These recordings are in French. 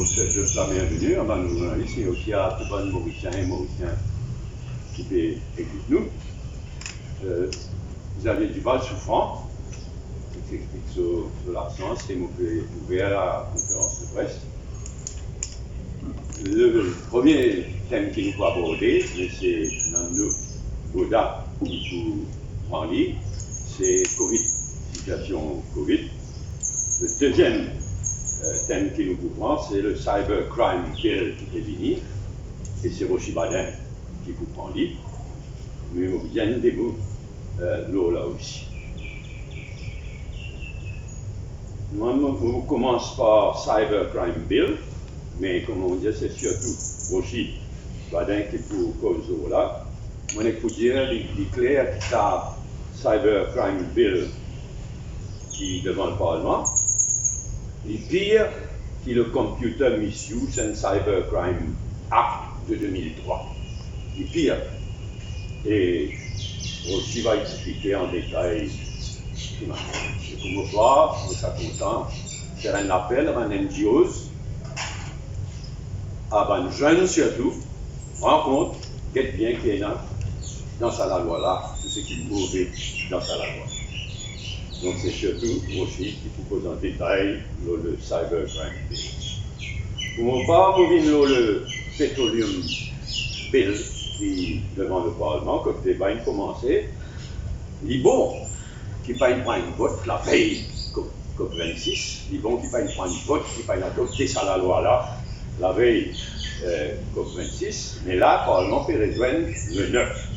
nous souhaite la bienvenue à nos journalistes, mais aussi à tous les Mauriciens et Mauriciens qui écoutent nous. Vous avez du mal souffrant, qui s'explique sur l'absence, et vous pouvez ouvrir la conférence de presse. Le premier thème qu'il nous faut aborder, mais c'est dans nos Goda qui vous prend ligne, c'est Covid, situation Covid. Le deuxième thème qui nous prend, c'est le Cybercrime Bill qui est venu, et c'est Rochi Badin qui vous prend ligne. Mais vous viennent des mots là aussi. On commence par Cybercrime Bill, mais comme on dit, c'est surtout Rochi Badin qui pour cause là. On est pour dire, il est clair que ça Cybercrime Bill qui est devant le Parlement, il est pire que le Computer Misuse and Cybercrime Act de 2003. Il est pire. Et aussi va expliquer en détail ce qui marche. Et pour me voir, on est content de faire un appel à un NGOs, à un jeune surtout, rencontre, qu'est-ce bien qu'il y a dans sa loi là, tout ce qui est mauvais dans sa loi. Donc c'est surtout aussi qui propose en détail le Cybercrime Bill. Pour ne pas mourir le Petroleum Bill qui devant le Parlement, comme le débat a commencé, il est bon qui pas une vote la veille COP26, il est bon qui pas une vote, qui pas adopter ça la loi là, la veille COP26, mais là, le Parlement peut rejoindre le 9,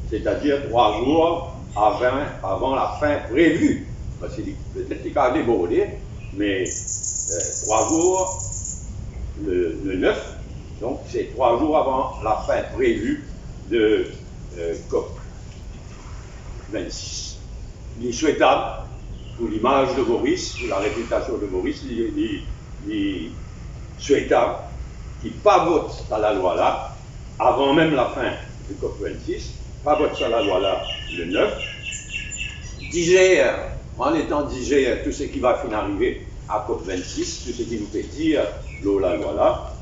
c'est-à-dire 3 jours avant la fin prévue. Parce que peut-être qu'il a débordé, mais 3 jours, le 9, donc c'est 3 jours avant la fin prévue de COP26. Il est souhaitable, pour l'image de Maurice, pour la réputation de Maurice, il est souhaitable qu'il ne pas vote à la loi là, avant même la fin de COP26, pas vote sur la loi là le 9, digère, en étant digère tout ce qui va finir arriver à COP26, tout ce qui nous fait dire la loi là,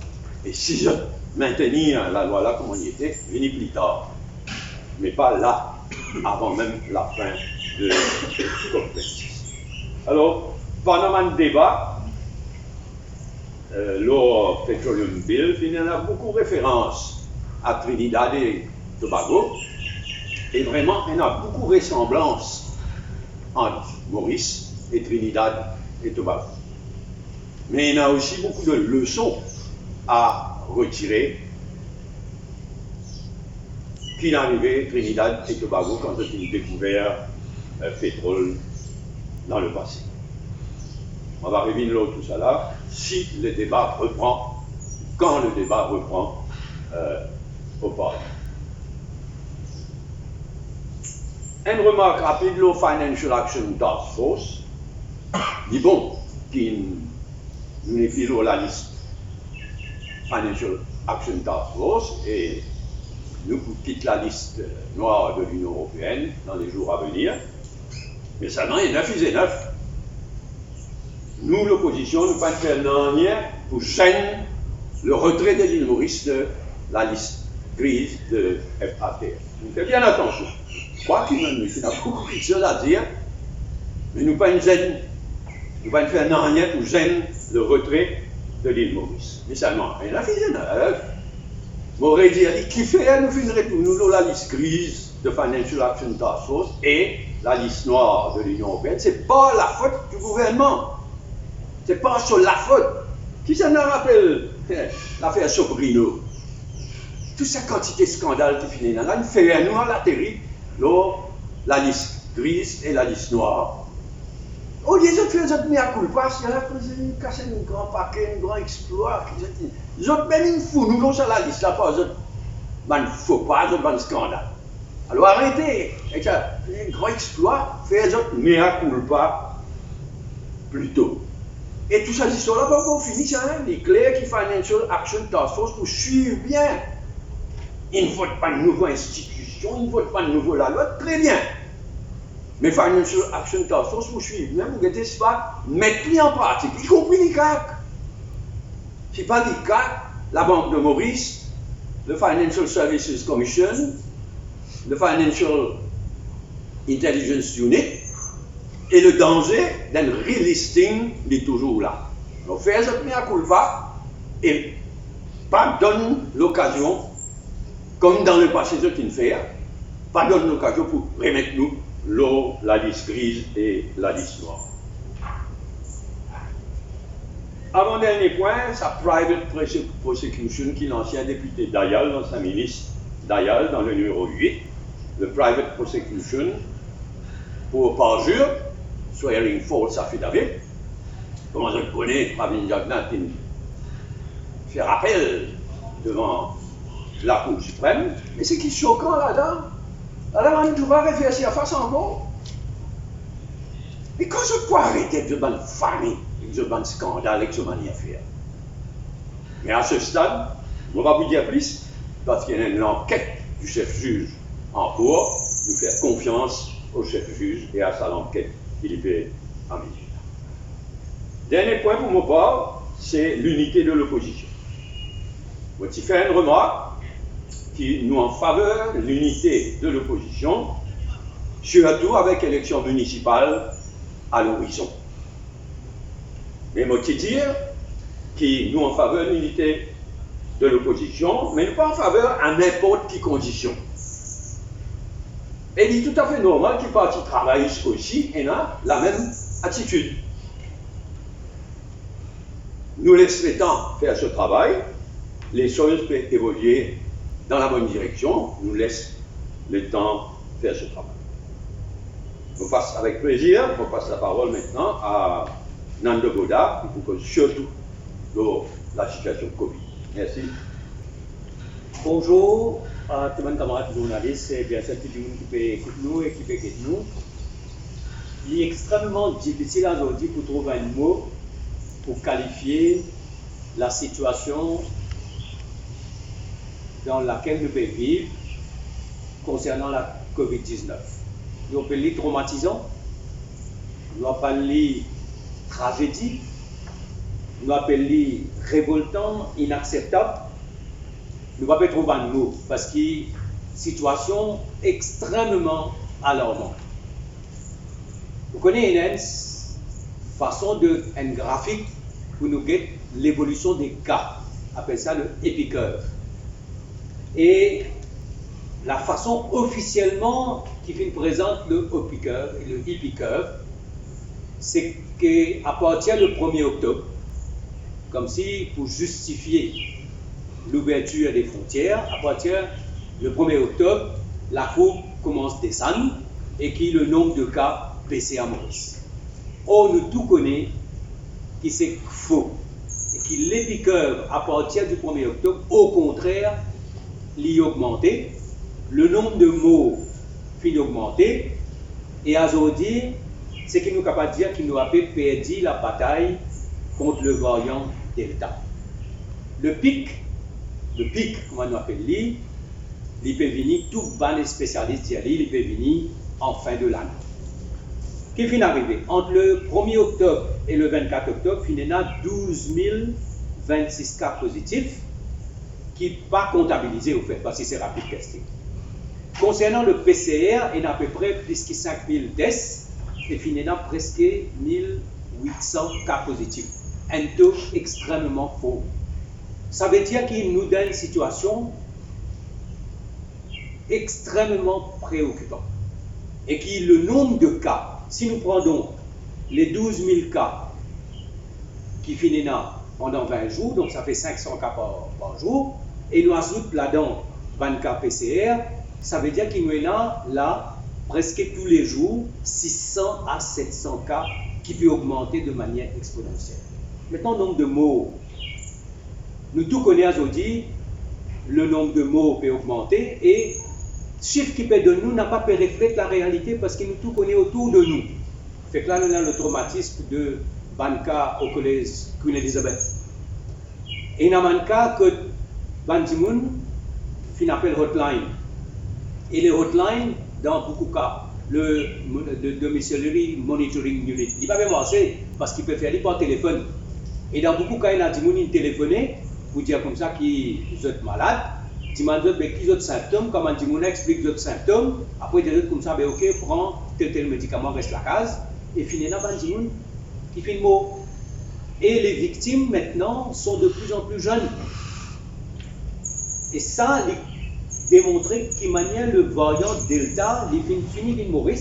et si je maintenir la loi là comme on y était, venir plus tard, mais pas là, avant même la fin de COP26. Alors, pendant le débat, le Petroleum Bill, il y en a beaucoup de références à Trinidad et Tobago, et vraiment, il y en a beaucoup de ressemblances entre Maurice et Trinidad et Tobago. Mais il y a aussi beaucoup de leçons à retirer qu'il est arrivé Trinidad et Tobago quand ils ont découvert le pétrole dans le passé. On va revenir là tout ça là, si le débat reprend, quand le débat reprend au Parlement. Une remarque rapide, le Financial Action Task Force, dit bon, qui nous est filé la liste Financial Action Task Force et nous quittons la liste noire de l'Union européenne dans les jours à venir, mais ça n'en est 9 et 9. Nous, l'opposition, nous ne pouvons pas faire rien pour gêner le retrait de l'île Maurice de la liste grise de FATF. Donc faites bien attention. Je crois qu'il y a beaucoup de choses à dire, mais nous ne pouvons pas gêner. Nous ne pouvons pas faire rien pour gêner le retrait de l'île Maurice. Mais seulement, il y en a fait 9. M'aurait dit, qui fait, nous finirons pour nous la liste grise de Financial Action Task Force et la liste noire de l'Union européenne. Ce n'est pas la faute du gouvernement. Ce n'est pas sur la faute. Qui ça nous rappelle l'affaire Sobrino? Toute cette quantité de scandales qui finit là, une fait noire la terrible, la liste grise et la liste noire. Au lieu de faire des mea culpa, il y a cassé un grand paquet, un grand exploit. Les autres, même ils font, nous, sur la liste, là, pas eux, il ne faut pas, ils ont scandale. Alors arrêtez, un grand exploit, faire des autres mea culpa plutôt. Et tout ça, l'histoire là, on finit, il est clair qu'il Financial Action Task Force pour suivre bien. Il ne faut pas de nouvelle institution, il ne faut pas de nouvelle loi, très bien. Mais Financial Action Task Force, vous suivez bien, vous ne pas mettre en pratique, y compris les CAC. Si pas le cas, la Banque de Maurice, le Financial Services Commission, le Financial Intelligence Unit, et le danger d'un relisting est toujours là. Donc, faire ce mea culpa et pas donne l'occasion, comme dans le passé, ce qu'il fait, pas donne l'occasion pour remettre nous l'eau, la liste grise et la liste noire. Avant-dernier point, sa private prosecution, qui est l'ancien député Dayal, l'ancien ministre Dayal, dans le numéro 8, le private prosecution pour parjure, swearing false affidavit. Comment je le connais, Pravin Jagnat, il fait rappel devant la Cour suprême. Mais ce qui est choquant là-dedans, alors on ne doit pas réfléchir à face encore. Mais quand je peux arrêter de bonne famille, de bonne scandale et de bonne affaire. Mais à ce stade, on va vous dire plus, parce qu'il y a une enquête du chef-juge en cours, nous faire confiance au chef-juge et à sa enquête qu'il fait à midi. Dernier point pour mon part, c'est l'unité de l'opposition. Je fais une remarque qui nous en faveur l'unité de l'opposition, surtout avec l'élection municipale à l'horizon. Mais je dire qui nous en faveur l'unité de l'opposition, mais pas en faveur à n'importe quelle condition. Et il est tout à fait normal qu'il parti travailler aussi et a la même attitude. Nous laissons le temps faire ce travail, les choses peuvent évoluer dans la bonne direction, nous laissons le temps faire ce travail. On passe avec plaisir, on passe la parole maintenant à Nando Goda, qui vous cause surtout la situation Covid. Merci. Bonjour à tous les camarades journalistes et bien sûr tout le monde qui peut écouter nous et qui peut écouter nous. Il est extrêmement difficile aujourd'hui pour trouver un mot pour qualifier la situation dans laquelle nous pouvons vivre concernant la COVID-19. Nous appelons les traumatisants, nous appelons les tragédies, nous appelons les révoltants, inacceptables. Nous ne pouvons pas trouver un mot parce que c'est une situation extrêmement alarmante. Vous connaissez une façon un graphique pour nous guetter l'évolution des cas. On appelle ça le épicurve. Et la façon officiellement qui présente le épicurve et le épicurve, c'est qu'à partir du 1er octobre, comme si pour justifier l'ouverture des frontières, à partir du 1er octobre, la courbe commence à descendre et que le nombre de cas baisse à Maurice. Or, nous tout connaissons que c'est faux et que l'épicurve, à partir du 1er octobre, au contraire, l'y augmenté, le nombre de morts finit d'augmenter et à aujourd'hui, c'est qu'il nous est capable de dire qu'il nous a perdu la bataille contre le variant Delta. Le pic, comment on appelle lui, il peut venir, tout les spécialistes il peut venir en fin de l'année. Qu'est-ce qui est arrivé? Entre le 1er octobre et le 24 octobre, il y a 12 026 cas positifs qui ne sont pas comptabilisés au fait, parce que c'est rapide testing. Concernant le PCR, il y a à peu près plus de 5 000 tests, et il y a presque 1800 cas positifs. Un taux extrêmement faux. Ça veut dire qu'il nous donne une situation extrêmement préoccupante. Et que le nombre de cas, si nous prenons les 12 000 cas qui finissent pendant 20 jours, donc ça fait 500 cas par jour, et nous ajoutons là-dedans 20 cas PCR, ça veut dire qu'il nous est là presque tous les jours 600 à 700 cas qui peut augmenter de manière exponentielle. Maintenant, le nombre de morts. Nous tout connaissons aujourd'hui, le nombre de morts peut augmenter et le chiffre qui peut de nous n'a pas pu refléter la réalité parce que nous tout connaissons autour de nous. Fait que là, nous avons le traumatisme de Banca au collège Queen Elizabeth. Et il y a un cas que Bandimoun fait appelle hotline. Et les hotlines, dans beaucoup de cas, le Domiciliary Monitoring Unit, il ne va pas passer parce qu'il peut faire par téléphone. Et dans beaucoup de cas, il y a des gens qui téléphonent pour dire comme ça qu'ils sont malades. Ils demandent qui ont symptômes, comment les gens expliquent les symptômes. Après, ils disent comme ça, ok, prends tel médicament, reste la case. Et finalement, il y a des gens qui finissent mort. Et les victimes, maintenant, sont de plus en plus jeunes. Et ça, démontrer qu'il manière le variant Delta, il finit de mourir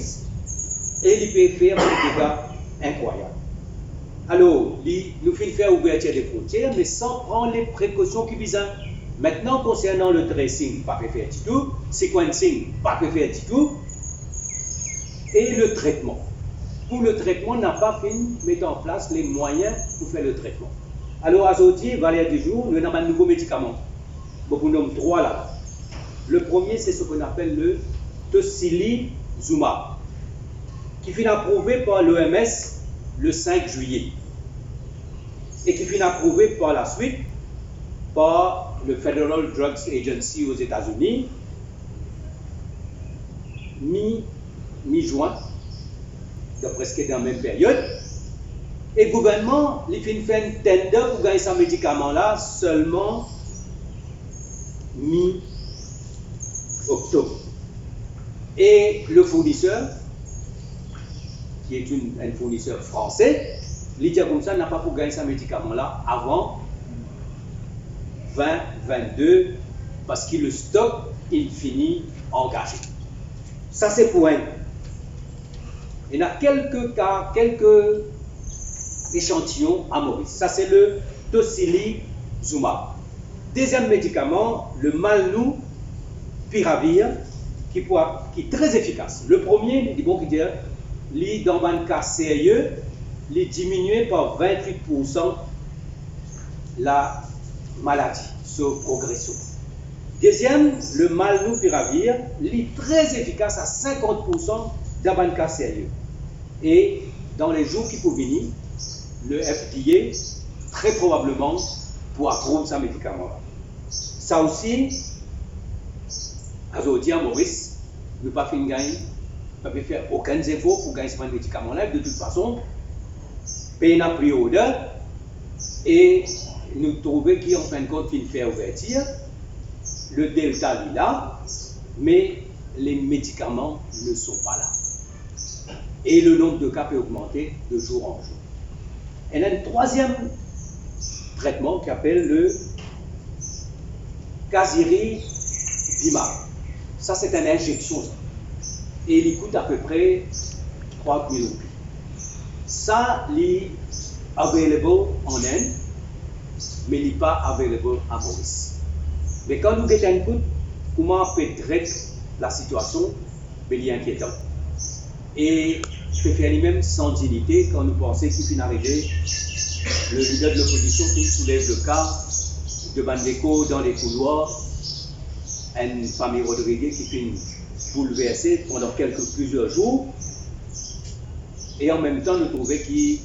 et il peut faire des dégâts incroyables. Alors, nous finissons faire ouverture des frontières, mais sans prendre les précautions qui visent. Maintenant, concernant le tracing, pas fait faire du tout, sequencing, pas fait faire du tout, et le traitement. Pour le traitement, on n'a pas fait mettre en place les moyens pour faire le traitement. Alors, aujourd'hui, valeur du jour, nous avons un nouveau médicament. Beaucoup nomment 3 là. Le premier, c'est ce qu'on appelle le tocilizumab, qui fut approuvé par l'OMS le 5 juillet et qui fut approuvé par la suite par le Federal Drugs Agency aux États-Unis mi-juin, presque dans la même période. Et le gouvernement, il fait un tender pour gagner ce médicament-là seulement mi-octobre. Et le fournisseur, qui est un fournisseur français, il dit comme ça, n'a pas pour gagner ce médicament-là avant 2022, parce que le stock, il finit engagé. Ça, c'est pour un. Il y a quelques cas, quelques échantillons à Maurice. Ça, c'est le tocilizumab. Deuxième médicament, le molnupiravir, qui est très efficace. Le premier, il bon dire, dans un cas sérieux, il diminue par 28% la maladie, sur progression. Deuxième, le molnupiravir, il est très efficace à 50% dans un cas sérieux. Et dans les jours qui peuvent venir, le FDA, très probablement, pour approuver ce médicament-là. Ça aussi, aujourd'hui à Maurice, nous ne pas faire gagner, ne pas faire aucun efforts pour gagner ce médicament-là. De toute façon, payer un prix au et nous trouvons qu'en fin de compte, il fait ouverture. Le delta est là, mais les médicaments ne sont pas là. Et le nombre de cas peut augmenter de jour en jour. Et il y a un troisième traitement qui s'appelle le casirivimab. Ça, c'est une injection. Et il coûte à peu près 3 000 roupies. Ça, il est available en Inde, mais il n'est pas available à Maurice. Mais quand nous avons un coup, comment on peut traiter la situation, mais il est inquiétant. Et je peux faire lui-même sans dignité quand nous pensons qu'il finit arriver le leader de l'opposition qui soulève le cas de Bandeko dans les couloirs, une famille Rodriguez qui finit bouleversée pendant plusieurs jours. Et en même temps, nous trouvons que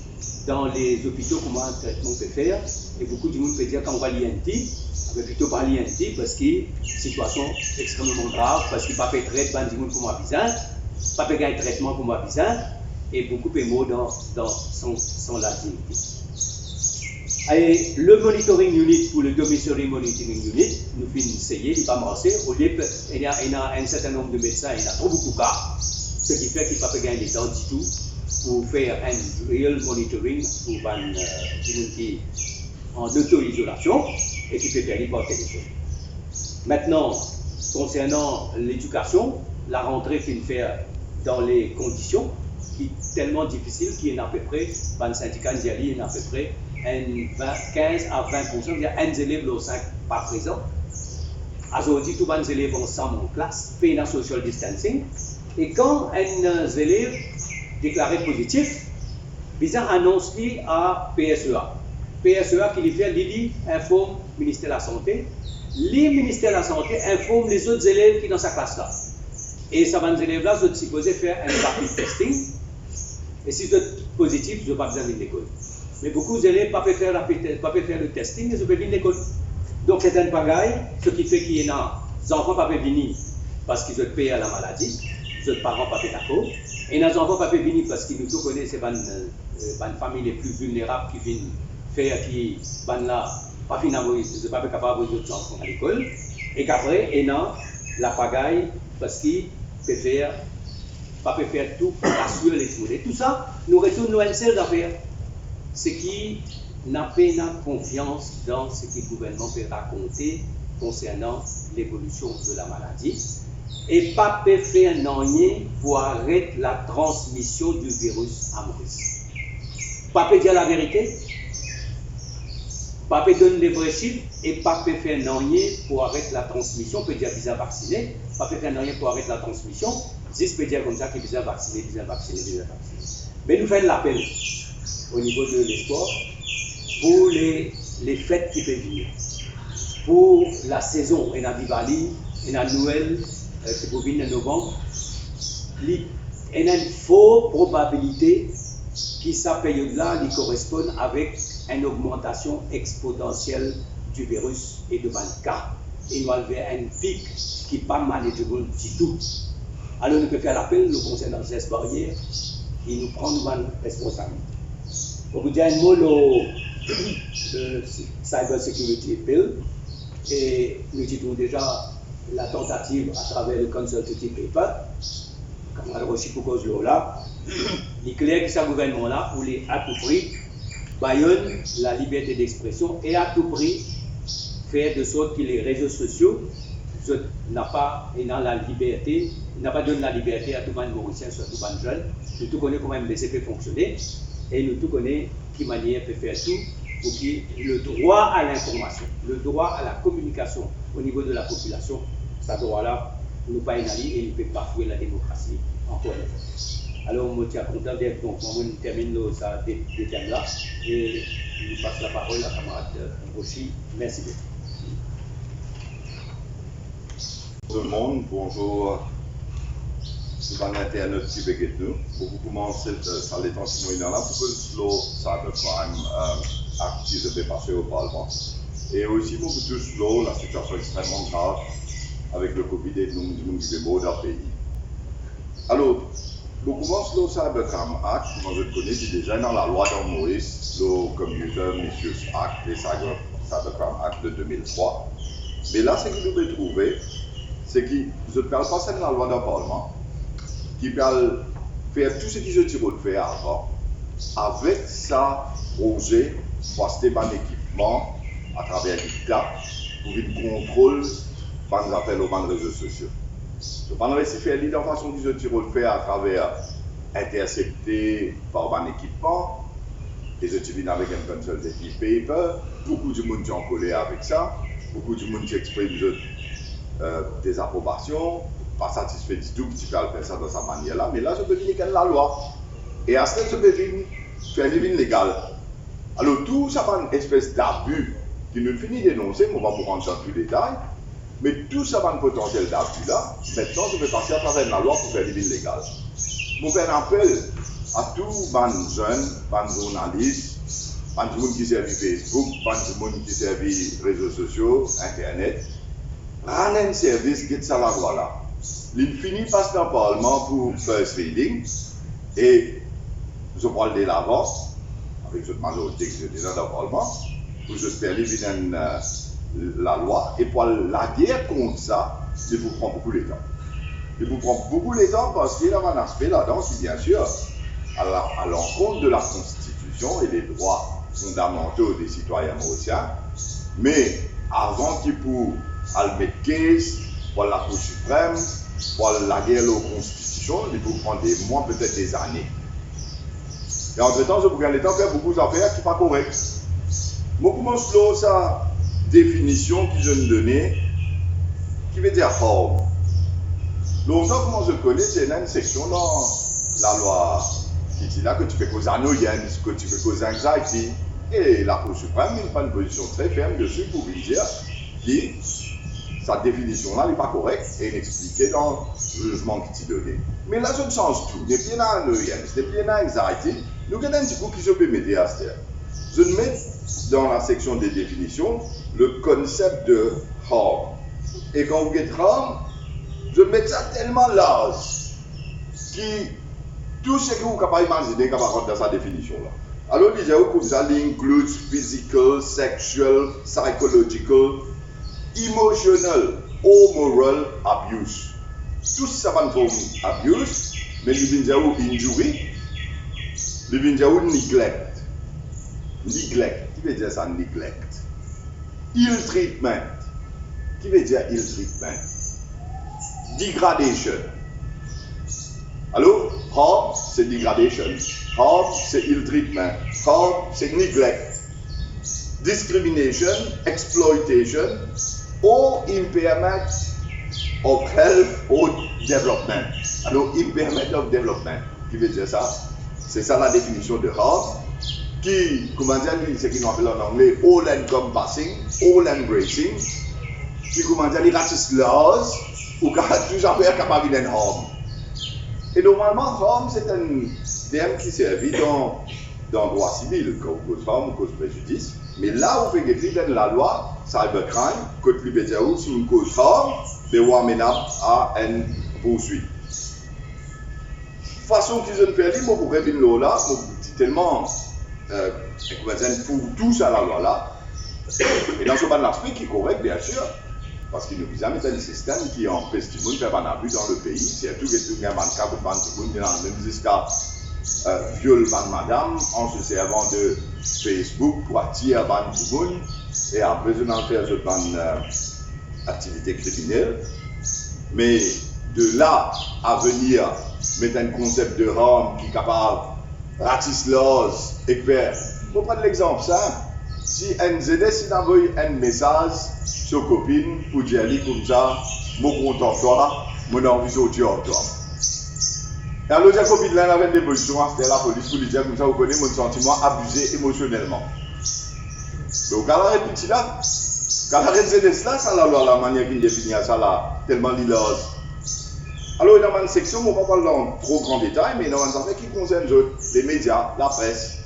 dans les hôpitaux, comment un traitement peut faire. Et beaucoup de monde peut dire qu'on va l'INT, on va plutôt pas l'INT parce que la situation est extrêmement grave, parce qu'il n'y a pas de traitement comme on a besoin, pas de traitement comme on a besoin, et beaucoup de mots sans la dignité. Et le monitoring unit pour le domiciliary monitoring unit, nous finissons d'essayer, il n'est pas marché. Au lieu, il y a un certain nombre de médecins, il y a trop beaucoup de cas, ce qui fait qu'il ne peut pas gagner les temps du tout pour faire un real monitoring pour une qui en auto-isolation et qui peut faire par téléphone. Maintenant, concernant l'éducation, la rentrée finit faire dans les conditions qui sont tellement difficiles qu'il y a à peu près, dans le syndicat il y a à peu près 15 à 20%, il y a un élève au 5 par présent. Aujourd'hui, tous les élèves ensemble en classe, fait un social distancing. Et quand un élève déclaré positif, ils annoncent à PSEA. PSEA qui lui fait, il informe le ministère de la Santé. Le ministère de la Santé informe les autres élèves qui sont dans sa classe-là. Et ces élèves-là sont supposés faire un rapid testing. Et si vous êtes positif, vous n'avez pas besoin de l'école. Mais beaucoup d'élèves ne peuvent pas faire le testing, ils peuvent venir à l'école. Donc c'est un bagaille, ce qui fait qu'il y a des enfants qui peuvent venir parce qu'ils ont payé à la maladie, les parents ne peuvent pas d'accord. Et les enfants ne peuvent venir parce qu'ils nous connaissent ces familles les plus vulnérables qui viennent faire qui, ban là, pas finalement, je pas capable de d'autres enfants à l'école, et qu'après, et non, la pagaille, parce qu'il peut faire, pas peut faire tout pour assurer les choses. Et tout ça, nous retournons à une seule affaire, c'est qui n'a pas confiance dans ce que le gouvernement peut raconter concernant l'évolution de la maladie, et pas peut faire rien pour arrêter la transmission du virus à Maurice. Pas peut dire la vérité, pas peut donner les vrais chiffres, et pas peut faire rien pour arrêter la transmission, peut dire visa vacciné, pas peut faire rien pour arrêter la transmission, juste peut dire comme ça que visa vacciné, visa vacciné, visa vacciné. Mais nous faisons l'appel au niveau de l'espoir pour les fêtes qui peuvent venir, pour la saison, et la Diwali, et la Noël, qui peut venir en novembre, il y a une forte probabilité que cette période-là correspond avec une augmentation exponentielle du virus et de 20 cas. Et nous avons un pic qui n'est pas manageable du tout. Alors nous pouvons faire l'appel, nous concernant ces barrières, qui nous prend une responsabilité. On vous dit un mot de Cyber Security Bill, et nous disons déjà la tentative à travers le Consultative Paper, comme on a reçu pour cause de là, il est clair que ce gouvernement-là voulait à tout prix baïonner la liberté d'expression et à tout prix faire de sorte que les réseaux sociaux n'a pas la liberté, n'a pas donné la liberté à tout le monde mauricien, surtout tout le monde jeune. Nous tout connaissons comment MBC peut fonctionner et nous tout connaissons qui manière peut faire tout pour que le droit à l'information, le droit à la communication au niveau de la population, ça droit-là, nous pas inali et il ne peut pas fouer la démocratie encore une fois. Alors, je suis content d'être donc, on termine des thèmes-là et je passe la parole à la camarade Rochi. Merci beaucoup. Tout le monde, bonjour sur l'internet qui veut nous. Pour commencer, ça les temps qui là, pour que slow cybercrime acte de passer au Parlement. Et aussi pour que tout slow, la situation extrêmement grave avec le Covid et nous qui vivons dans le pays. Alors, pour commencer le Cybercrime Act, comme je le connais, c'est déjà dans la loi de Maurice, le Computer Misuse Act et Cybercrime Act de 2003. Mais là, ce que nous pouvons trouver, c'est que je ne parle pas de la loi d'un Parlement, qui parle faire tout ce que je tire de faire avant, avec ça, projet, pour acheter un équipement à travers l'État, pour une contrôle, par exemple, aux réseaux sociaux. Je ne vais pas faire l'idée de façon que je tire de faire à travers intercepter par un équipement, et je tire avec un consultative paper, beaucoup de monde qui ont collé avec ça, beaucoup de monde qui exprime des approbations, pas satisfait du tout que tu peux faire ça de sa manière-là, mais là je peux dire quelle est la loi. Et à ce stade, je peux faire une ligne légale. Alors tout ça va une espèce d'abus qui nous finit d'énoncer, mais on va vous rendre dans tous les détails, mais tout ça va un potentiel d'abus là, maintenant je vais passer à travers la loi pour faire une ligne légale. Je vais faire un appel à tous les jeunes, les journalistes, les gens qui servent Facebook, les gens qui servent les réseaux sociaux, Internet, rendre un service qui est ça la loi là. Il finit par dans le Parlement pour first reading et je parle de l'avant, avec cette majorité qui est déjà dans le Parlement, pour je faire la loi et pour la guerre contre ça, il vous prend beaucoup de temps. Il vous prend beaucoup de temps parce qu'il y a un aspect là-dedans qui, bien sûr, à l'encontre de la Constitution et des droits fondamentaux des citoyens mauriciens, mais avant qu'il puisse le mettre case pour la Cour suprême, pour la guerre aux constitutions, il faut prendre des mois, peut-être des années. Et entre-temps, je prends le temps de faire beaucoup d'affaires qui ne sont pas correctes. Moi, comment slow sa définition que je me donnais, qui veut dire forme. Longtemps, comment je connais, c'est une section dans la loi qui dit là que tu peux causer annoyance, que tu peux causer anxiety. Et la Cour suprême, il prend une position très ferme dessus pour lui dire que sa définition-là n'est pas correcte et il expliquait dans le jugement qui t'y donnait. Mais là, je change tout. Depuis la annoyance, depuis la anxiety, nous avons un petit coup qui se peut mettre à terre. Je mets dans la section des définitions le concept de harm. Et quand vous dites harm, je mets ça tellement large que tout ce que vous pouvez imaginer qu'on va rentrer dans sa définition là. Alors, déjà, comme ça, includes physical, sexual, psychological, emotional or moral abuse. Tout ça va forme abuse, mais il vient dire injury, il vient dire neglect. Neglect, qui veut dire ça, neglect? Ill treatment, qui veut dire ill treatment? Degradation. Alors, harm, c'est degradation. Harm, c'est ill treatment. Harm, c'est neglect. Discrimination, exploitation, or impairment of health or development. Alors, impairment of development, qui veut dire ça? C'est ça la définition de harm, qui, comment dire, c'est ce qu'on appelle en anglais all encompassing, all embracing, qui, comment dire, les racist laws, ou toujours faire capable d'un harm. Et normalement, harm, c'est un terme qui servit dans le droit civil, cause harm, cause préjudice. Mais là, vous faites écrire dans la loi, cybercrime, code liberté ou si une cause harm, de voir maintenant à une poursuite. Façon qu'ils ont fait, moi, pour revenir là, c'est tellement, pour tout ça, la loi là. Et dans ce bas de l'aspect qui est correct, bien sûr. Parce qu'il nous a mis un système qui empêche tout le monde de faire un abus dans le pays. C'est tout ce qui est un cas pour tout le monde, même jusqu'à viol madame en se servant de Facebook pour attirer tout le monde et a besoin de faire cette activité criminelle. Mais de là à venir mettre un concept de harm qui est capable de ratisser laws et faire. Pour prendre l'exemple simple, si NZS envoie un message sur copine pour dire comme ça, mon content toi, mon envie de toi. Et alors, la copine là avait des positions, c'était la police pour lui dire comme ça, vous connaissez mon sentiment abusé émotionnellement. Donc, quand elle répète là, quand elle NZS là, ça la manière qu'il définit ça là, tellement l'ilose. Alors, dans une section, on ne va pas parler dans trop grand détail, mais dans une affaire qui concerne les médias, la presse.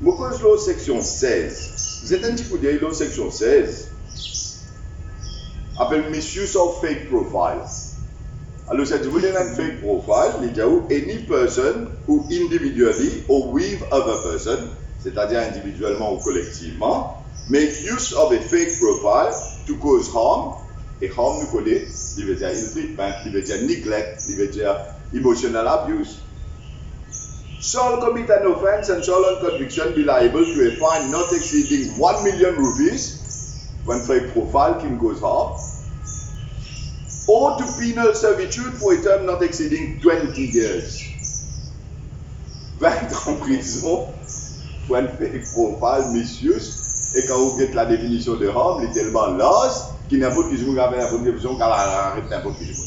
Je pose la section 16. Vous êtes un petit coup d'œil, la section 16. Appelle Misuse of Fake Profile. Alors, c'est vous avez un fake profile, il dit any person who individually or with other person, c'est-à-dire individuellement ou collectivement, make use of a fake profile to cause harm. Et harm, nous connaissons, il veut dire ill treatment, il veut dire neglect, il veut dire emotional abuse. Shall commit an offense and shall on conviction be liable to a fine not exceeding 1 million rupees, when fake profile can cause harm, or to penal servitude for a term not exceeding 20 years. 20 ans en prison pour un fake profile misuse, et quand vous faites la définition de harm, il est tellement large qu'il n'importe qui joue avec n'importe quelle personne qu'elle arrête n'importe qui joue.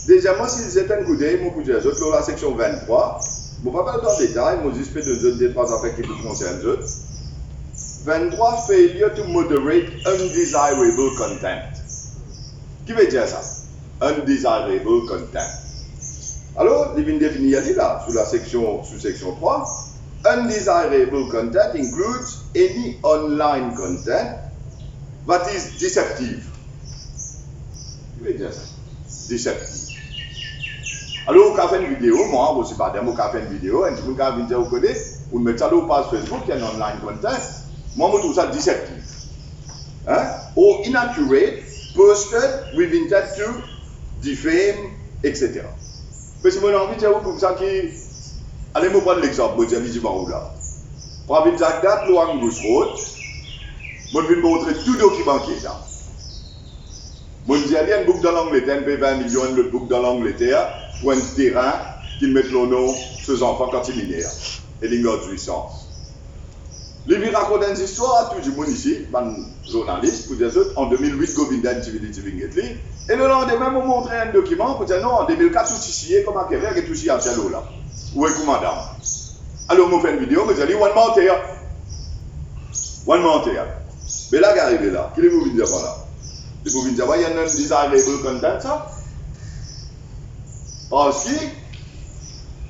Deuxièmement, si vous êtes un coup d'œil, mon coup d'œil, dans la section 23, je ne vais pas dans le détail, mais je vais vous donner trois affaires qui vous concernent. 23, failure to moderate undesirable content. Qui veut dire ça? Undesirable content. Alors, il vient définir là, sous section 3, undesirable content includes any online content that is deceptive. Qui veut dire ça? Deceptive. Alors, on a fait une vidéo, moi, je ne sais pas, on a fait une vidéo, et on a dit, vous connaissez, on met ça sur page Facebook, il y a un online content. Moi, je trouve ça deceptive. Hein? Or inaccurate, posted with intent to defame, etc. Mais si je envie de dire comme ça, allez, je prendre l'exemple, je vais dire, là. Pour une date, loin de road, je vais montrer tout document qui est là. Je dis, il y a une boucle dans l'Angleterre, un 20 millions de boucles dans l'Angleterre, pour un terrain qu'ils mettent le nom ses enfants quand ils minèrent. Et ils ont jouissance. Les vies racontent une histoire à tout le monde ici, un journaliste, pour dire en 2008, Govindan Tivili. Et le lendemain, on montre un document pour dire non, en 2004, tout ici, comme un Québec, et tout ici à Tialo là. Où est commandant? Alors, on fait une vidéo, on dit, one menteur. One menteur. Mais là, qui est arrivé là, qui est vous dire par là? Les vous dire, il y a un desirable content, ça? Parce que,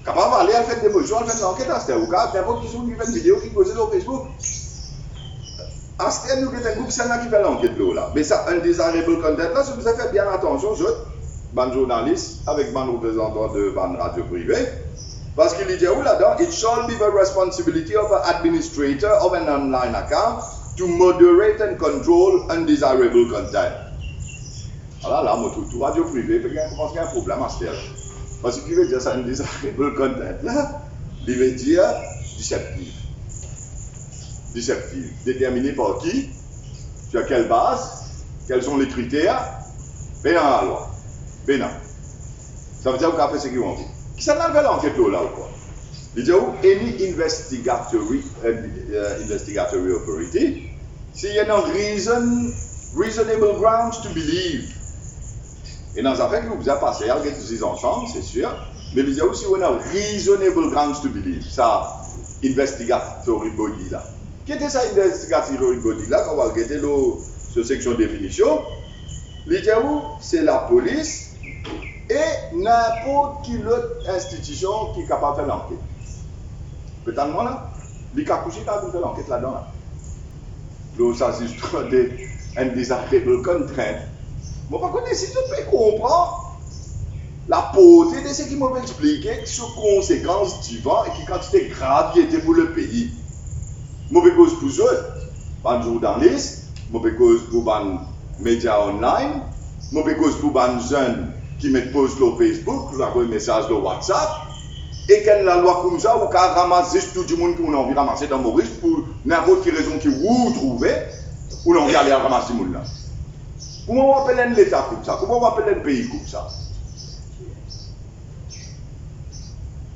capable d'aller à faire des motions, à faire une enquête à ce cas, n'importe qui fait une vidéo qui pose sur Facebook. À ce temps, nous avons un groupe qui fait l'enquête là. Mais ça, un desirable content là, si vous avez fait bien attention, ban journaliste, avec ban représentant de ban radio privée, Parce qu'il dit où là-dedans, it shall be the responsibility of an administrator of an online account to moderate and control undesirable content. Alors là, moi, tout radio privé, je pense qu'il y a un problème à ce terme. Parce qu'il veut dire ça, undesirable content, là, il veut dire déceptif. Déceptif. Déterminé par qui? Sur quelle base? Quels sont les critères? Ben dans la loi. Ben non. Ça veut dire qu'on a fait ce qu'ils ont dit. Qui ça n'a pas l'enquête là ou quoi? Il dit où? Any investigatory authority, s'il y a reasonable grounds to believe. Et dans les affaires que vous avez passées, il y a des ensemble, c'est sûr. Mais il y a aussi on a reasonable grounds to believe. Ça, investigatory body là. Qu'est-ce que ça, investigatory body là, quand on va regarder sur section définition? Il dit où? C'est la police et n'importe quelle autre institution qui est capable de faire l'enquête. Peut-être moi là, il y a couché quand on fait l'enquête là-dedans. Là. Donc ça c'est juste des undesirable contraintes. Moi par contre, si tu peux comprendre la portée de ce qui m'a expliqué sur conséquences divines et qui quantité grave qui était pour le pays. Mauvaise cause pour eux, ban journalistes, mauvaise cause pour ban médias online, mauvaise cause pour ban jeunes qui mettent pause sur Facebook, qui envoient un message sur WhatsApp, et quand la loi comme ça, ou qu'à ramasser tout le monde qui a envie de ramasser dans Maurice pour n'importe quelle raison qui vous trouvez, ou l'on vient aller ramasser ce monde là. Comment on appelle l'État comme ça? Comment on appelle un pays comme ça?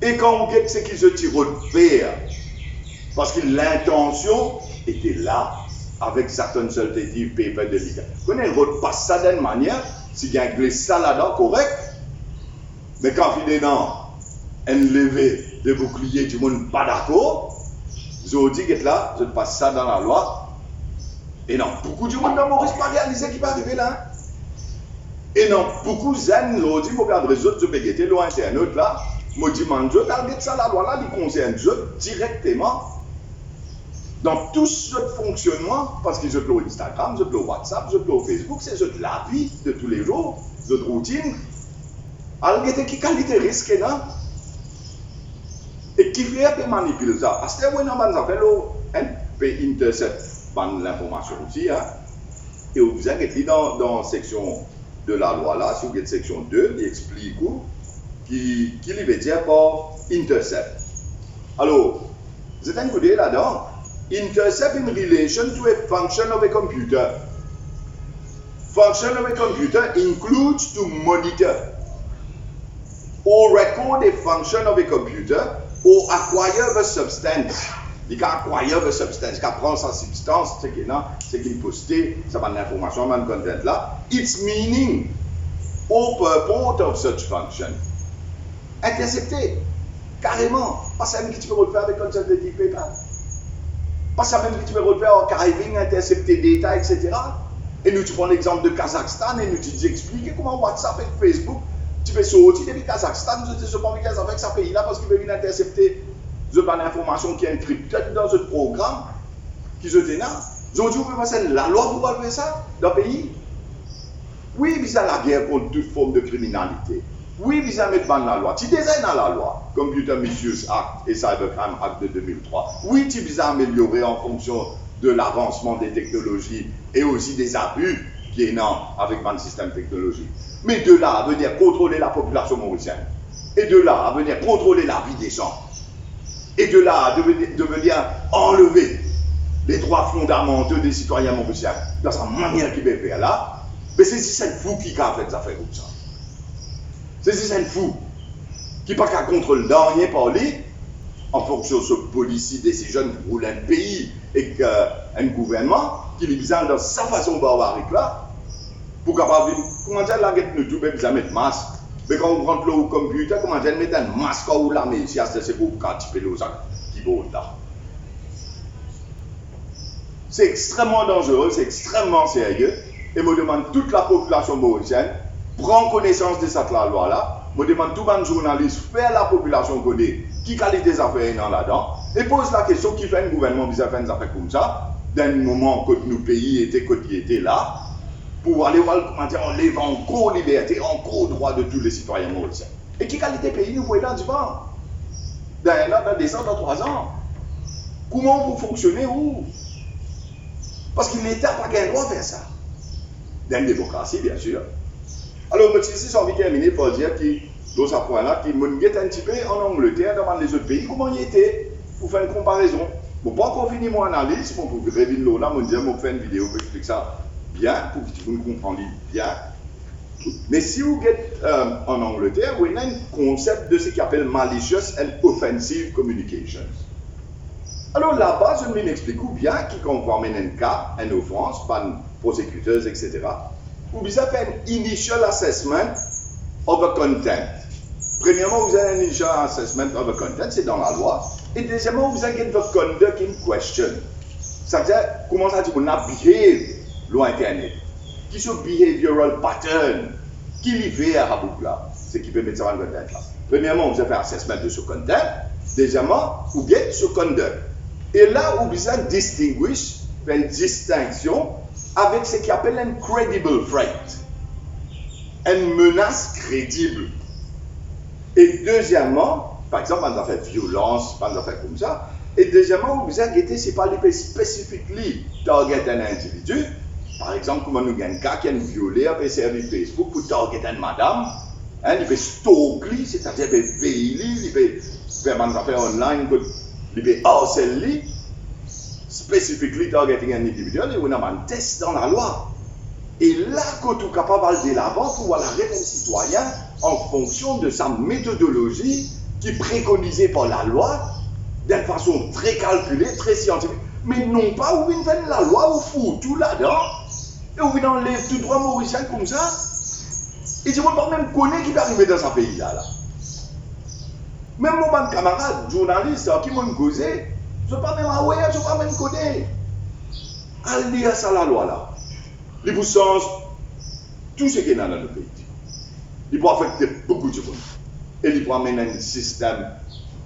Et quand on regarde ce qu'ils se tirent de faire, parce que l'intention était là, avec certaines alternatives paper de l'État. Quand on passe ça d'une manière, si il y a un ça là-dedans, correct, mais quand finalement, un levé de bouclier du monde pas d'accord, je dis que là, je passe ça dans la loi. Et non, beaucoup de monde dans Maurice pas réalisé qui va arriver là. Et non, beaucoup de gens l'ont dit, pour regarder les autres, je peux guetter l'internet là. Moi, je demande, je regarde ça, la loi là, il concerne eux directement. Dans tout ce fonctionnement, parce qu'ils ont le Instagram, ils ont le WhatsApp, ils ont le Facebook, c'est la vie de tous les jours, de routine. Alors, qui qualité risque, non? Et qui fait des manipuler ça? Parce que moi, on peut intercepter l'information aussi. Hein? Et vous avez dans la section de la loi là, si vous avez section 2, il explique qui veut dire par intercept. Alors, vous êtes includé là-dedans. Intercept in relation to a function of a computer. Function of a computer includes to monitor or record a function of a computer or acquire the substance. Il can acquire the substance, il can prendre sa substance, c'est qu'il poste, ça va l'information, man content là. Its meaning or purport of such function. Intercepté, carrément. Pas ça même que tu peux le faire avec consultative paper. Pas ça même que tu peux le faire en carving, intercepter data, etc. Et nous, tu prends l'exemple de Kazakhstan et nous, tu dis expliquer comment WhatsApp et Facebook, tu peux sortir depuis Kazakhstan, tu te dis pas avec ce pays-là parce qu'il veut venir intercepter l'information qui est encryptée dans ce programme qui se dénonce. Aujourd'hui, vous pouvez passer la loi pour faire ça dans le pays. Oui, vous avez la guerre contre toute forme de criminalité. Oui, vous avez mettre dans la loi. Tu désignes dans la loi, Computer Misuse Act et Cybercrime Act de 2003. Oui, tu vas améliorer en fonction de l'avancement des technologies et aussi des abus qui est non avec le système technologique. Mais de là à venir contrôler la population mauricienne, et de là à venir contrôler la vie des gens, et de là à devenir enlever les droits fondamentaux des citoyens mauriciens dans sa manière qu'il veut faire là, mais c'est si c'est fou qui a fait des affaires comme ça. C'est si c'est fou qui n'a pas qu'à contrôler rien par lui en fonction de ce policier de ces jeunes qui roulent un pays et un gouvernement qui est bizarre dans sa façon barbarique là pour capable comment dire la guette nous tout besoin mettre masque. Mais quand on rentre au computer, comment dire mettre un masque ou la mais si c'est pour typer les sacs qui vont là. C'est extrêmement dangereux, c'est extrêmement sérieux. Et me demande toute la population mauricienne prend connaissance de cette loi-là. Me demande tout le journaliste faire la population connaître qui qualité des affaires là-dedans et pose la question qui fait un gouvernement qui fait des affaires comme ça d'un moment que nos pays étaient là pour aller voir comment dire enlever encore liberté, encore droit de tous les citoyens mauriciens. Et qui qualité pays nous pouvons dans du vent. dans 1 an, dans 2 ans, dans 3 ans. Comment vous fonctionnez où? Parce que l'État n'a pas le droit de faire ça. Dans une démocratie, bien sûr. Alors, je j'ai envie de terminer pour dire que, dans ce point-là, qu'il me guette un petit peu en Angleterre, dans les autres pays, comment il était, pour faire une comparaison. Bon, pas encore fini mon analyse, bon, pour revenir là, je vais faire une vidéo pour expliquer ça bien, pour que vous compreniez bien. Mais si vous êtes en Angleterre, vous avez un concept de ce qu'on appelle malicious and offensive communications. Alors là-bas, je m'explique bien qui comprend un cas, une offense, par prosecuteurs, etc. Vous avez fait un initial assessment of a content. Premièrement, vous avez un initial assessment of a content, c'est dans la loi. Et deuxièmement, vous avez votre conduct in question. C'est-à-dire, comment ça dit, on a behave l'Internet. Qui sont behavioral pattern qui livrent à Raboukla. C'est qui peut mettre ça en content là. Premièrement, vous avez fait un assessment de ce content. Deuxièmement, vous avez ce conduct. Et là, vous avez distinguish, une distinction avec ce qu'on appelle un credible threat. Une menace crédible. Et deuxièmement, par exemple, on a fait violence, on a fait comme ça. Et deuxièmement, vous avez guetté, c'est pas les spécifiquement target un individu. Par exemple, comme nous avons un cas qui a violé un service Facebook pour target une madame. Hein, il peut stalker, c'est-à-dire il peut veiller, il peut faire des affaires online, il peut harceler, spécifiquement targeting un individu. Et on a un test dans la loi. Et là, quand on est capable de l'avant pour voir la réponse citoyen en fonction de sa méthodologie qui est préconisée par la loi d'une façon très calculée, très scientifique. Mais non pas où vient faire la loi, où fout tout là-dedans, et où vient enlever tout droit mauricien comme ça. Et je ne peux pas même connaître qui va arriver dans ce pays-là. Même mon camarade, journaliste, qui m'ont causé, je ne peux pas même avouer, je ne peux pas même connaître. Allez lire ça la loi là. Il vous change tout ce qui est dans le pays. Il peut affecter beaucoup de monde. Et il peut amener un système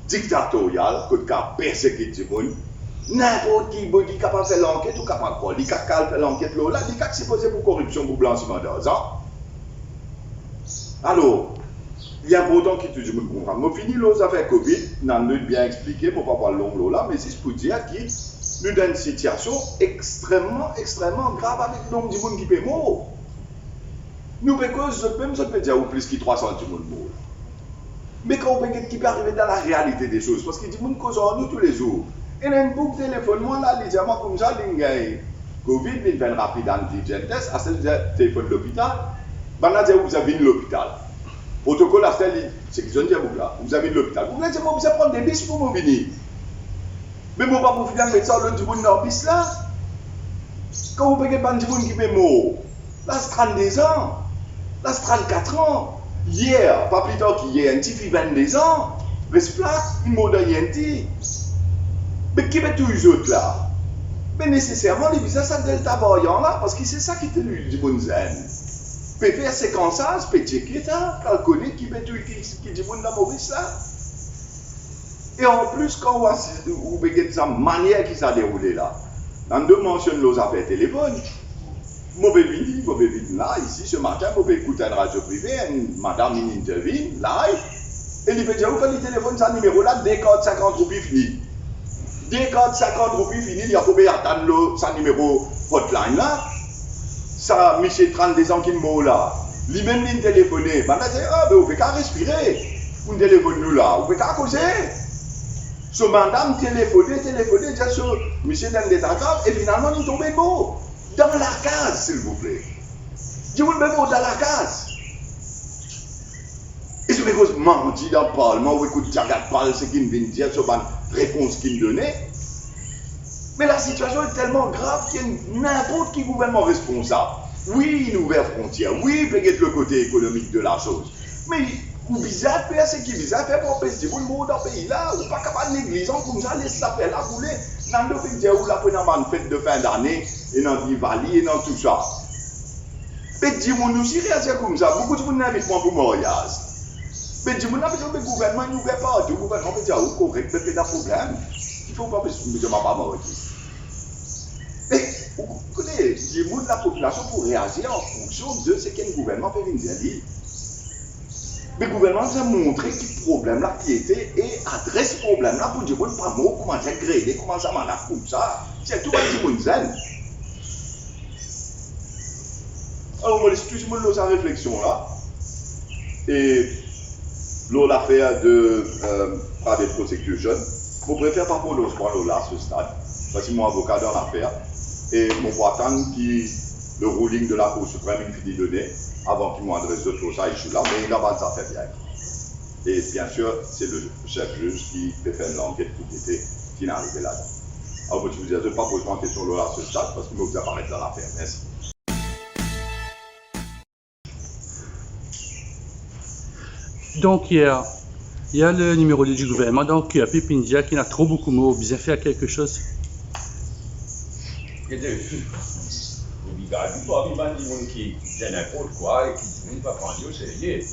dictatorial qui a persécuté le monde. N'importe qui est capable de faire l'enquête ou capable de faire. Il est capable de faire l'enquête là. Il est supposé pour corruption, pour blanchiment d'argent. Alors, il est important que tout le monde comprenne. Je finis les affaires Covid, nous avons bien expliqué, je ne vais pas parler long là, mais c'est pour dire que nous avons une situation extrêmement grave avec le nombre de monde qui peut mourir. Nous, parce que je peux dire plus que 300 monde mort. Mais quand on peut qui peut arriver dans la réalité des choses, parce que les gens causent en nous tous les jours. Et il y a un boucle de téléphone, moi là, les gens comme ça, les gars, Covid, ils viennent rapide antigen test, à ce téléphone de l'hôpital, ben là, vous avez de l'hôpital. Protocole à c'est qu'ils ont dit à vous là, vous avez de l'hôpital. Vous allez dire, vous allez prendre des bis pour me venir. Mais vous ne pouvez pas vous faire mettre ça l'autre du monde dans le bis là. Quand vous payez pas du monde qui est mort, là c'est 32 ans, là c'est 34 ans. Hier, pas plus tard qu'hier, un petit fille 22 ans, reste là, il mort dans Yenti. Mais qui met tous les autres là? Mais nécessairement, les visas, ça delta variant là, parce que c'est ça qui est du bon zen. Peut faire séquençage, peut checker ça, calculer qui met tout qui dit bon dans Maurice là. Et en plus, quand vous regardez sa manière qui s'est déroulée là, dans deux mentionne nos affaires téléphone. Mauvais vide là, ici ce matin, mauvais écouter une radio privée, une madame in interview, live, et il fait dire, vous prenez le téléphone, ça numéro là, des cartes 50 roupies fini. Des cartes 50 roupies fini, il y a combien attendre sa numéro hotline là. Ça, Michel 32 ans qui est mort là. Lui-même, il téléphoné. Ben là, il dit, ah, ben, vous pouvez qu'à respirer. Vous téléphonez nous là, vous pouvez qu'à causer. Ce madame téléphoné, déjà sur Michel dans des tatables, et finalement, il est tombé mort. Dans la case, s'il vous plaît. Je vous le mets mort dans la case. Et ce que vous menti dans le Parlement, vous écoutez, regarde pas ce qu'il vient de dire, sur la réponse qu'il donnait. Mais la situation est tellement grave qu'il y a n'importe qui gouvernement responsable. Oui, une ouverte frontière. Oui, peut-être le côté économique de la chose. Mais, ou bizarre, c'est qui bizarre, faire pour péter pour le monde dans le pays là, ou pas capable de négliger comme ça, laisse ça faire là, couler. Dans le pays où la première fête de fin d'année, et dans Divali, et dans tout ça. Mais dis-moi, nous, si réagir comme ça, beaucoup de monde n'invitent pas pour mariage. Mais dis-moi, le gouvernement n'ouvre pas. Le gouvernement peut dire, oh, correct, peut-être un problème. Il ne faut pas que je ne pas marier. Mais, vous connaissez, dis-moi, la population pour réagir en fonction de ce qu'un gouvernement peut venir dire. Mais le gouvernement nous a montré que problème là qui était et adresse ce problème là pour dire bon pas mot comment ça gréder comment ça marche comme ça c'est tout un petit monde zen. Alors on va laisser tout le monde sa réflexion là et l'affaire de private prosecution je préfère pas pour l'autre là à ce stade parce que moi avocat dans l'affaire et mon faut attendre le ruling de la Cour suprême il finit de donner avant qu'il m'adresse d'autres ça issue là, mais il n'a pas de ça fait bien. Et bien sûr, c'est le chef juge qui peut faire l'enquête pour qui est arrivé là-dedans. Alors, je vous dis, je ne vais pas poser une question là à ce stade parce que vous apparaître dans l'affaire. Merci. Donc, il y a le numéro 2 du gouvernement, donc il y a Pépindia qui n'a trop beaucoup de mots, bien faire quelque chose. Il y a des gens qui disent n'importe quoi et qui disent ne pas prendre au sérieux.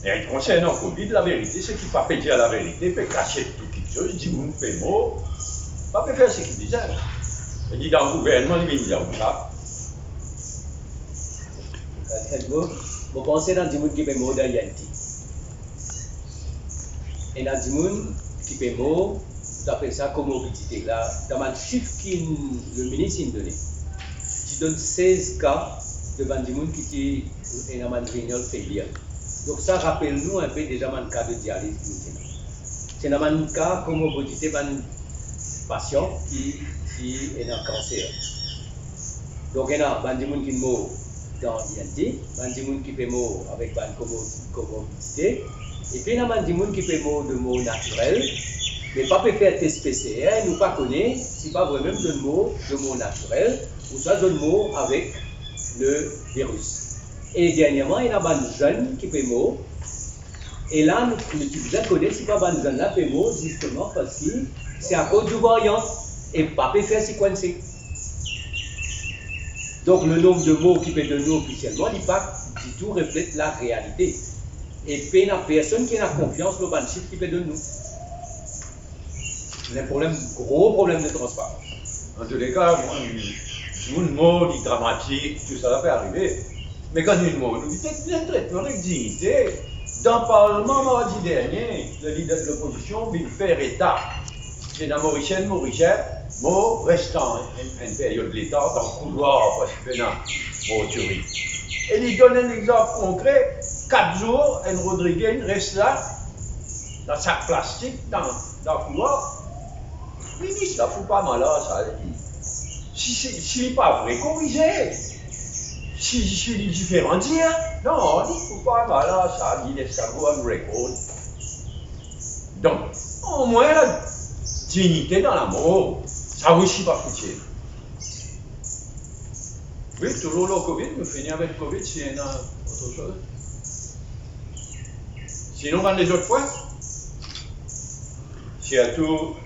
Et concernant le Covid, la vérité, c'est qu'il ne peut pas dire la vérité, il peut cacher tout quelque chose, il dit vous faites mot, il ne peut pas faire ce qu'il disait. Il dit dans le gouvernement, il vient dire ça. Vous pensez dans des gens qui fait mot dans Yanti. Et dans des gens qui fait mot, vous appelez ça comorbidité. Là, dans le chiffre que le ministre a donné, tu donnes 16 cas de gens qui étaient dans une réunion failure. Donc ça rappelle-nous un peu déjà un cas de dialyse. C'est dans un cas comorbidité d'un patient qui est dans cancer. Donc il y a des gens qui meurent dans l'INT, il y a des gens qui meurent avec une comorbidité, et puis il y a des gens qui meurent de mort naturelle. Mais pas faire test PCR, nous pas connaître si pas vraiment de mot naturel ou soit de mot avec le virus. Et dernièrement, il y a des jeunes qui fait mot. Et là, nous bien connaître si pas des jeunes là fait mot justement parce que c'est à cause du variant et pas faire séquencer. Donc le nombre de mots qui fait de nous officiellement, il pas du tout reflète la réalité. Et puis il n'y a personne qui a confiance dans le chiffre qui fait de nous. C'est un gros problème de transparence. En tous les cas, une mot dramatique, tout ça peut arriver. Mais quand une mot, nous disons un traitement avec dignité. Dans le Parlement, mardi dernier, le leader de l'opposition, il fait état. C'est dans Mauricien, mot restant une période de l'État dans le couloir parce qu'il y a une tuerie. Et il donne un exemple concret 4 jours, un Rodriguez reste là, dans un sac plastique, dans le couloir. Le ministre, ça ne fout pas mal là, ça. Si n'est pas vrai, corrigez. Si je suis différent, dis, hein. Non, il ne fout pas mal là, ça. Il laisse ça go on record. Donc, au moins, la dignité dans la mort, ça aussi pas foutu. Oui, toujours le Covid, nous finissons avec le Covid, s'il y a autre chose. Sinon, dans les autres points, surtout,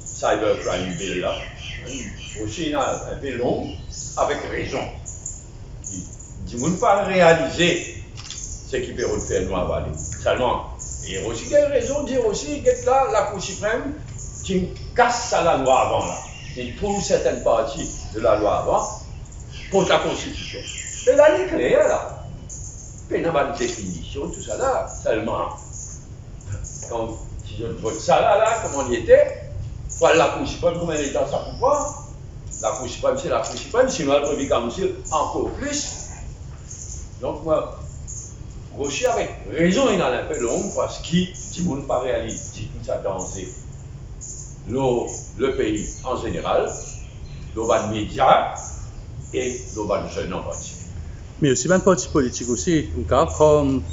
cybercrime bill là, aussi un peu long, avec raison. Il ne peut pas réaliser ce qu'il peut faire nous avaler. Seulement, et aussi il a raison de dire aussi que là, la Cour suprême qui casse ça la loi avant là. Il trouve certaines parties de la loi avant contre la Constitution. Mais là, il est clair là. Il n'y a pas de définition, tout ça là. Seulement, quand je vote ça là, comment il était, voilà la Cour suprême, comment elle est dans sa pouvoir. La Cour suprême, c'est la Cour suprême, sinon elle peut vivre encore plus. Donc, moi, Rocher avec raison, il a un peu long parce qu'il ne peut pas réaliser tout ça dans le pays en général, le médias et le jeune en particulier. Mais aussi, les partis politiques aussi, comme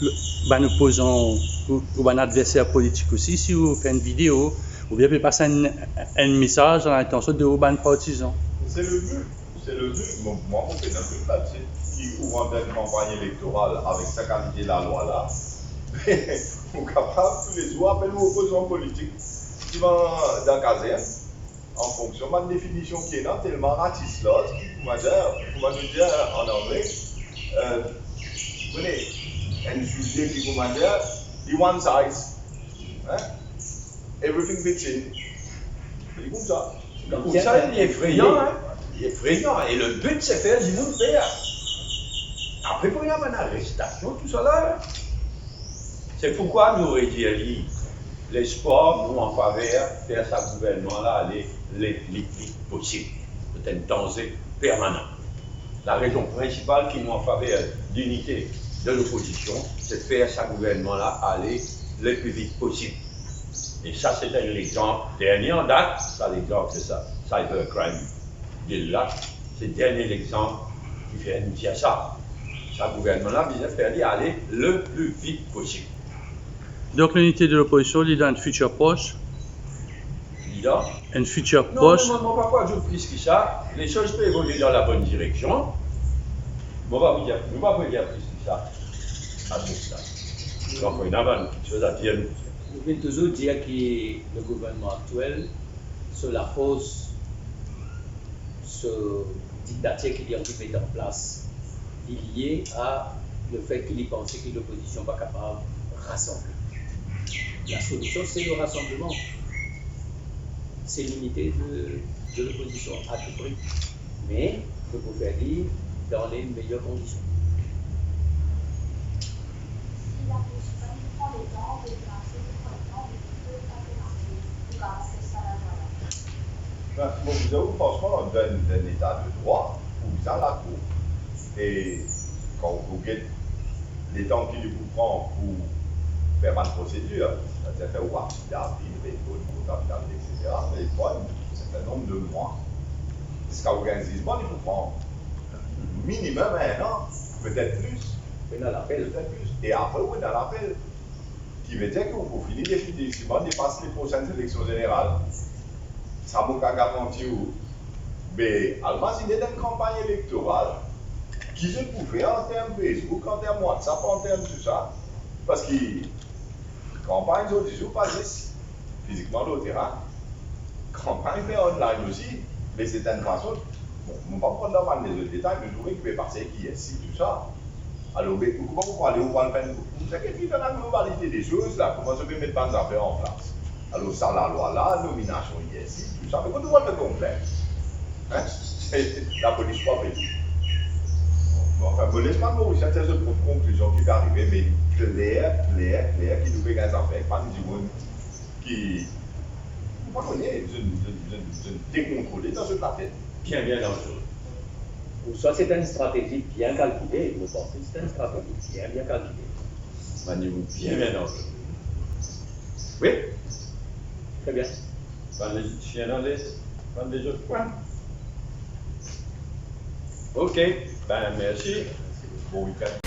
nous posons ou un adversaire politique aussi, si vous faites une vidéo, ou bien vous passez un message dans l'intention de ban partisans. C'est le but. Moi, on fait un truc là-dessus. Qui ouvre une campagne électorale avec sa qualité de la loi là. On est capable tous les jours appeler nos opposants politiques qui vont dans la caserne en fonction de la définition qui est là, tellement ratisse là, comment dire en anglais, vous voyez, un sujet qui comment dire, the one size, hein? Everything fits in. C'est comme ça. Comme ça, il est effrayant, hein? Il est effrayant. Et le but, c'est faire du monde faire. Après, il y a une arrestation, tout ça là. C'est pourquoi nous réduisons les sports, nous en faveur, faire ça gouvernement là, aller les vite possible. C'est un danger permanent. La raison principale qui nous en faveur d'unité de l'opposition, c'est de faire ça gouvernement là, aller le plus vite possible. Et ça, c'est un exemple dernier en date, ça l'exemple, c'est ça, cybercrime bill là, c'est le dernier exemple qui fait initier ça. Ça gouvernement-là vient faire aller le plus vite possible. Donc l'unité de l'opposition, il est dans un futur proche. Évidemment. Un futur Non, proche. non, pas je plus que ça. Les choses peuvent évoluer dans la bonne direction. On va vous dire plus que ça. À ce stade. Donc, il y a quelque chose à dire. Vous pouvez toujours dire que le gouvernement actuel, sur la force, ce dictature qu'il est en train de mettre en place, est lié à le fait qu'il pensait que l'opposition n'est pas capable de rassembler. La solution, c'est le rassemblement. C'est l'unité de l'opposition à tout prix. Mais, je peux vous faire dire, dans les meilleures conditions. Bon, vous avez franchement d'un état de droit, vous à la cour. Et quand vous guettez les temps qu'il vous prend pour faire une procédure, c'est-à-dire faire voir s'il y a des comptabilité, etc., mais il faut un certain nombre de mois. Parce qu'à l'organisation, il faut prendre minimum 1 an, peut-être plus. Peut-être plus. Et après, vous êtes dans l'appel. Qui veut dire que vous finissez définitivement de passer les prochaines élections générales. Ça vous garantit où? Mais Allemagne, il est une campagne électorale qui se pouvait en termes Facebook, en termes WhatsApp, en termes tout ça. Parce que campagne, ils ne jouent pas juste physiquement au terrain. Campagne fait online aussi, mais c'est une façon. Bon, on ne va pas prendre dans les autres détails, mais je trouvais qu'il peut passer qui est si tout ça. Alors, comment vous allez au faire? Vous savez que dans la globalité des choses, là, comment se peut mettre pas affaires en place? Alors, ça, la loi là, nomination ici, tout ça, mais quand on voit le complet, hein, c'est la police pas fait. Bon, enfin, je ne laisse pas Maurice, c'est une propre conclusion qui va arriver, mais clair, qui nous fait des affaires, pas du monde qui. Vous ne connaissez pas, je décontrôlé dans ce plateau. Bien dangereux. Ou soit c'est une stratégie bien calculée, vous pensez, c'est une stratégie bien calculée. Maniez-vous bien dangereux. Oui? Très bien. Dans les autres points. Ok, ben merci. Bon week-end.